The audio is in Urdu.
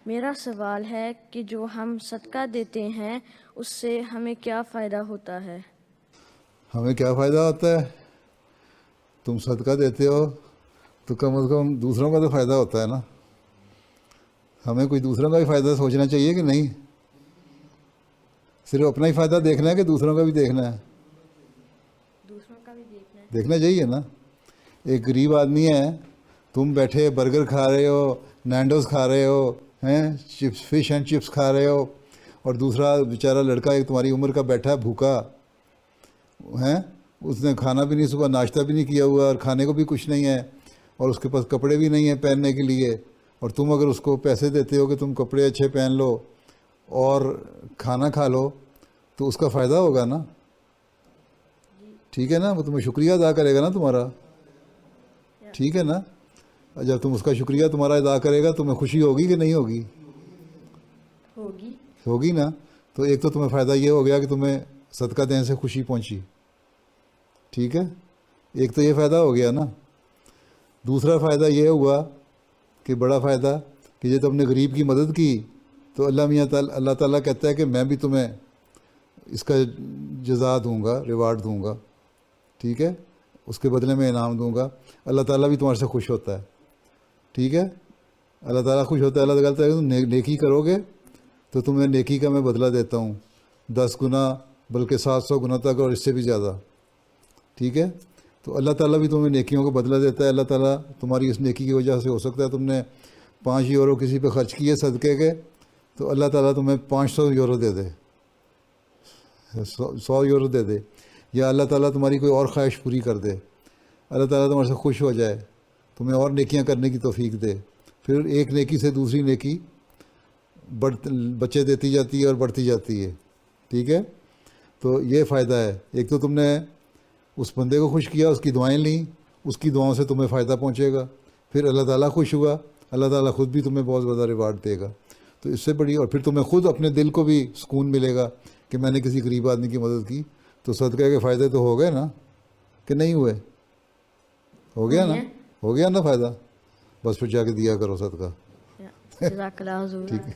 میرا سوال ہے کہ جو ہم صدقہ دیتے ہیں اس سے ہمیں کیا فائدہ ہوتا ہے؟ ہمیں کیا فائدہ ہوتا ہے؟ تم صدقہ دیتے ہو تو کم از کم دوسروں کا تو فائدہ ہوتا ہے نا. ہمیں کوئی دوسروں کا بھی فائدہ سوچنا چاہیے کہ نہیں؟ صرف اپنا ہی فائدہ دیکھنا ہے کہ دوسروں کا بھی دیکھنا ہے؟ دوسروں کا بھی دیکھنا ہے. دیکھنا چاہیے نا. ایک غریب آدمی ہے, تم بیٹھے برگر کھا رہے ہو, نینڈوز کھا رہے ہو, ہیں چپس, فش اینڈ چپس کھا رہے ہو, اور دوسرا بیچارہ لڑکا ایک تمہاری عمر کا بیٹھا ہے بھوکا ہیں, اس نے کھانا بھی نہیں, صبح ناشتہ بھی نہیں کیا ہوا, اور کھانے کو بھی کچھ نہیں ہے, اور اس کے پاس کپڑے بھی نہیں ہیں پہننے کے لیے, اور تم اگر اس کو پیسے دیتے ہو کہ تم کپڑے اچھے پہن لو اور کھانا کھا لو تو اس کا فائدہ ہوگا نا. ٹھیک ہے نا, وہ تمہیں شکریہ ادا کرے گا نا تمہارا. ٹھیک ہے نا. جب تم اس کا شکریہ تمہارا ادا کرے گا تمہیں خوشی ہوگی کہ نہیں ہوگی؟ ہوگی. ہوگی نا. تو ایک تو تمہیں فائدہ یہ ہو گیا کہ تمہیں صدقہ دینے سے خوشی پہنچی. ٹھیک ہے, ایک تو یہ فائدہ ہو گیا نا. دوسرا فائدہ یہ ہوا کہ بڑا فائدہ کہ جب تم نے غریب کی مدد کی تو اللہ تعالیٰ کہتا ہے کہ میں بھی تمہیں اس کا جزا دوں گا, ریوارڈ دوں گا. ٹھیک ہے, اس کے بدلے میں انعام دوں گا. اللہ تعالیٰ بھی تمہارے سے خوش ہوتا ہے. ٹھیک ہے, اللہ تعالیٰ خوش ہوتا ہے. اللہ تعالیٰ کہتا ہے کہ تم نیکی کرو گے تو تمہیں نیکی کا میں بدلہ دیتا ہوں 10 گنا, بلکہ 700 گنا تک, اور اس سے بھی زیادہ. ٹھیک ہے, تو اللہ تعالیٰ بھی تمہیں نیکیوں کو بدلہ دیتا ہے. اللہ تعالیٰ تمہاری اس نیکی کی وجہ سے, ہو سکتا ہے تم نے 5 یورو کسی پہ خرچ کیے صدقے کے, تو اللہ تعالیٰ تمہیں 500 یورو دے دے, 100 یورو دے دے, یا اللہ تعالیٰ تمہاری کوئی اور خواہش پوری کر دے. اللہ تعالیٰ تمہارے سے خوش ہو جائے, تمہیں اور نیکیاں کرنے کی توفیق دے. پھر ایک نیکی سے دوسری نیکی بچے دیتی جاتی ہے اور بڑھتی جاتی ہے. ٹھیک ہے, تو یہ فائدہ ہے. ایک تو تم نے اس بندے کو خوش کیا, اس کی دعائیں لیں, اس کی دعاؤں سے تمہیں فائدہ پہنچے گا. پھر اللہ تعالیٰ خوش ہوا, اللہ تعالیٰ خود بھی تمہیں بہت زیادہ ریوارڈ دے گا. تو اس سے بڑی, اور پھر تمہیں خود اپنے دل کو بھی سکون ملے گا کہ میں نے کسی غریب آدمی کی مدد کی. تو صدقہ کے فائدے تو ہو گئے نا, کہ نہیں ہوئے؟ ہو گیا نا, ہو گیا نا فائدہ. بس پھر جا کے دیا کرو صدقہ. جزاک اللہ حضور. ٹھیک ہے.